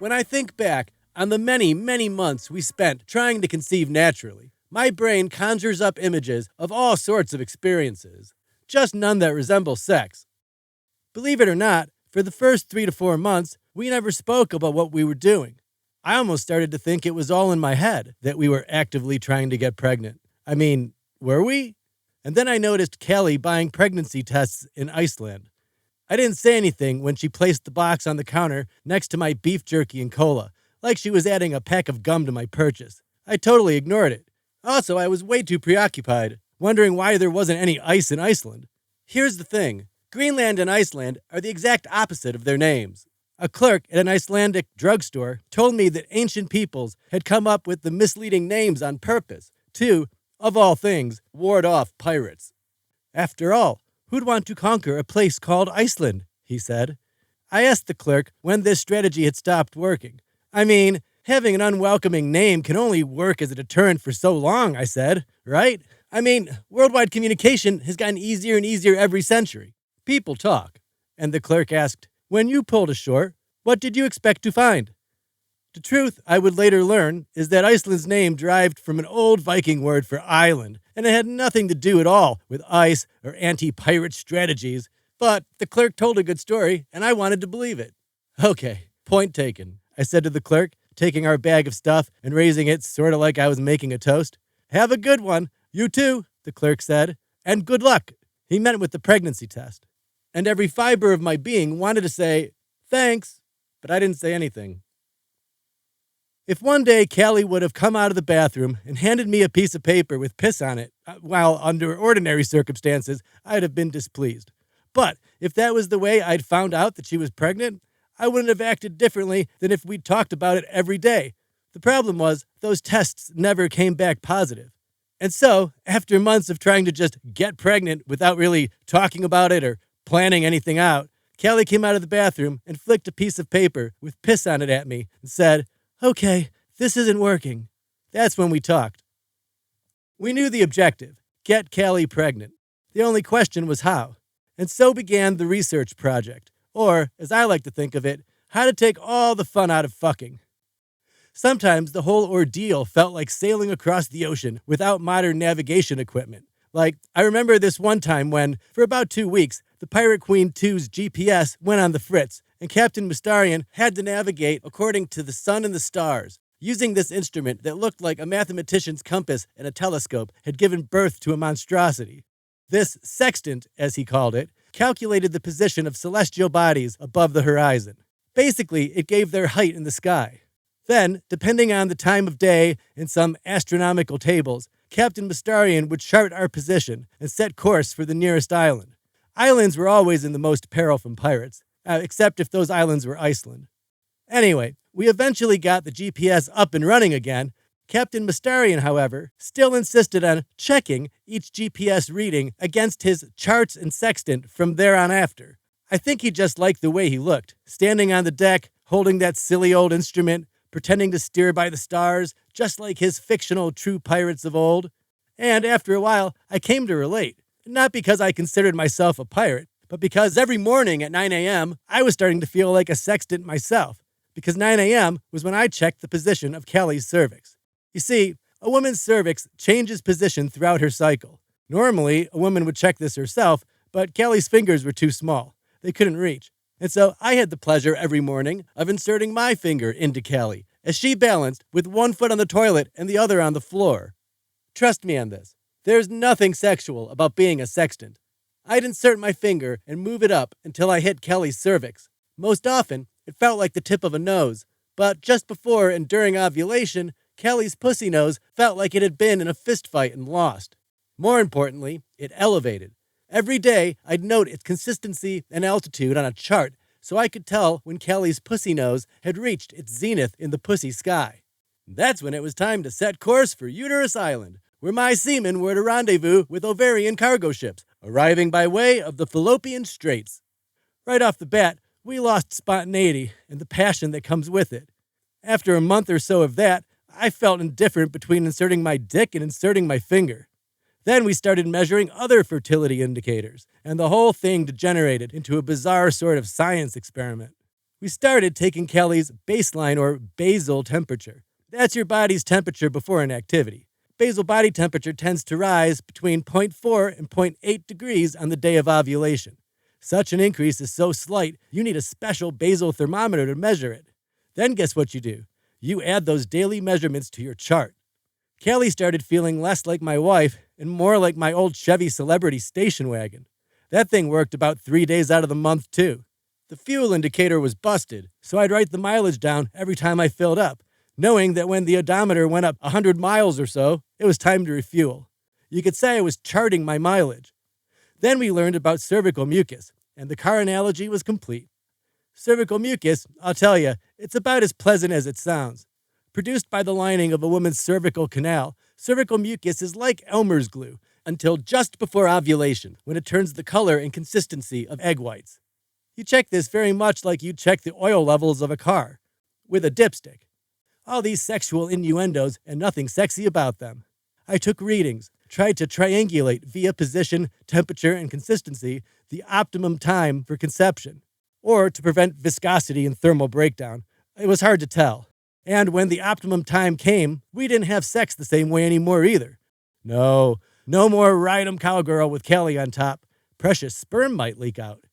When I think back on the many, many months we spent trying to conceive naturally, my brain conjures up images of all sorts of experiences, just none that resemble sex. Believe it or not, for the first 3 to 4 months, we never spoke about what we were doing. I almost started to think it was all in my head that we were actively trying to get pregnant. I mean, were we? And then I noticed Callie buying pregnancy tests in Iceland. I didn't say anything when she placed the box on the counter next to my beef jerky and cola, like she was adding a pack of gum to my purchase. I totally ignored it. Also, I was way too preoccupied, wondering why there wasn't any ice in Iceland. Here's the thing. Greenland and Iceland are the exact opposite of their names. A clerk at an Icelandic drugstore told me that ancient peoples had come up with the misleading names on purpose to, of all things, ward off pirates. After all, who'd want to conquer a place called Iceland, he said. I asked the clerk when this strategy had stopped working. I mean, having an unwelcoming name can only work as a deterrent for so long, I said, right? I mean, worldwide communication has gotten easier and easier every century. People talk. And the clerk asked, when you pulled ashore, what did you expect to find? The truth, I would later learn, is that Iceland's name derived from an old Viking word for island, and it had nothing to do at all with ice or anti-pirate strategies. But the clerk told a good story, and I wanted to believe it. Okay, point taken, I said to the clerk, taking our bag of stuff and raising it sort of like I was making a toast. Have a good one. You too, the clerk said. And good luck. He meant with the pregnancy test. And every fiber of my being wanted to say, thanks, but I didn't say anything. If one day Callie would have come out of the bathroom and handed me a piece of paper with piss on it, while under ordinary circumstances, I'd have been displeased. But if that was the way I'd found out that she was pregnant, I wouldn't have acted differently than if we'd talked about it every day. The problem was, those tests never came back positive. And so, after months of trying to just get pregnant without really talking about it or planning anything out, Callie came out of the bathroom and flicked a piece of paper with piss on it at me and said, okay, this isn't working. That's when we talked. We knew the objective, get Callie pregnant. The only question was how. And so began the research project, or, as I like to think of it, how to take all the fun out of fucking. Sometimes the whole ordeal felt like sailing across the ocean without modern navigation equipment. Like, I remember this one time when, for about 2 weeks, the Pirate Queen 2's GPS went on the fritz, and Captain Mustarian had to navigate according to the sun and the stars, using this instrument that looked like a mathematician's compass and a telescope had given birth to a monstrosity. This sextant, as he called it, calculated the position of celestial bodies above the horizon. Basically, it gave their height in the sky. Then, depending on the time of day and some astronomical tables, Captain Mustarian would chart our position and set course for the nearest island. Islands were always in the most peril from pirates, except if those islands were Iceland. Anyway, we eventually got the GPS up and running again. Captain Mustarian, however, still insisted on checking each GPS reading against his charts and sextant from there on after. I think he just liked the way he looked, standing on the deck, holding that silly old instrument, pretending to steer by the stars, just like his fictional true pirates of old. And after a while, I came to relate. Not because I considered myself a pirate, but because every morning at 9 a.m., I was starting to feel like a sextant myself. Because 9 a.m. was when I checked the position of Callie's cervix. You see, a woman's cervix changes position throughout her cycle. Normally, a woman would check this herself, but Callie's fingers were too small. They couldn't reach. And so I had the pleasure every morning of inserting my finger into Callie as she balanced with one foot on the toilet and the other on the floor. Trust me on this. There's nothing sexual about being a sextant. I'd insert my finger and move it up until I hit Callie's cervix. Most often, it felt like the tip of a nose, but just before and during ovulation, Callie's pussy nose felt like it had been in a fistfight and lost. More importantly, it elevated. Every day, I'd note its consistency and altitude on a chart so I could tell when Callie's pussy nose had reached its zenith in the pussy sky. That's when it was time to set course for Uterus Island, where my seamen were to rendezvous with ovarian cargo ships, arriving by way of the Fallopian Straits. Right off the bat, we lost spontaneity and the passion that comes with it. After a month or so of that, I felt indifferent between inserting my dick and inserting my finger. Then we started measuring other fertility indicators, and the whole thing degenerated into a bizarre sort of science experiment. We started taking Kelly's baseline or basal temperature. That's your body's temperature before an activity. Basal body temperature tends to rise between zero point 0.4 and zero point 0.8 degrees on the day of ovulation. Such an increase is so slight, you need a special basal thermometer to measure it. Then guess what you do? You add those daily measurements to your chart. Callie started feeling less like my wife and more like my old Chevy Celebrity station wagon. That thing worked about 3 days out of the month, too. The fuel indicator was busted, so I'd write the mileage down every time I filled up, knowing that when the odometer went up 100 miles or so, it was time to refuel. You could say I was charting my mileage. Then we learned about cervical mucus, and the car analogy was complete. Cervical mucus, I'll tell you, it's about as pleasant as it sounds. Produced by the lining of a woman's cervical canal, cervical mucus is like Elmer's glue until just before ovulation, when it turns the color and consistency of egg whites. You check this very much like you check the oil levels of a car, with a dipstick. All these sexual innuendos and nothing sexy about them. I took readings, tried to triangulate via position, temperature, and consistency the optimum time for conception, or to prevent viscosity and thermal breakdown. It was hard to tell. And when the optimum time came, we didn't have sex the same way anymore either. No more ride 'em cowgirl with Kelly on top. Precious sperm might leak out.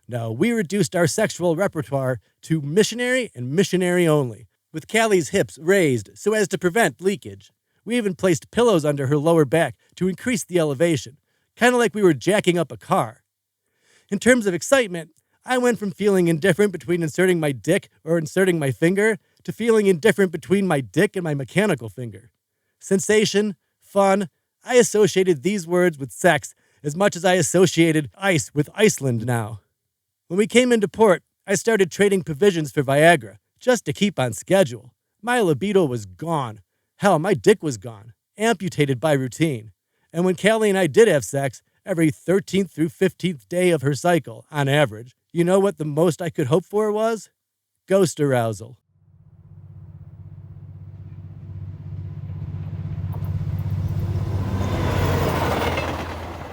No, we reduced our sexual repertoire to missionary and missionary only, with Callie's hips raised so as to prevent leakage. We even placed pillows under her lower back to increase the elevation, kind of like we were jacking up a car. In terms of excitement, I went from feeling indifferent between inserting my dick or inserting my finger to feeling indifferent between my dick and my mechanical finger. Sensation, fun, I associated these words with sex as much as I associated ice with Iceland now. When we came into port, I started trading provisions for Viagra, just to keep on schedule. My libido was gone. Hell, my dick was gone, amputated by routine. And when Callie and I did have sex, every 13th through 15th day of her cycle, on average, you know what the most I could hope for was? Ghost arousal.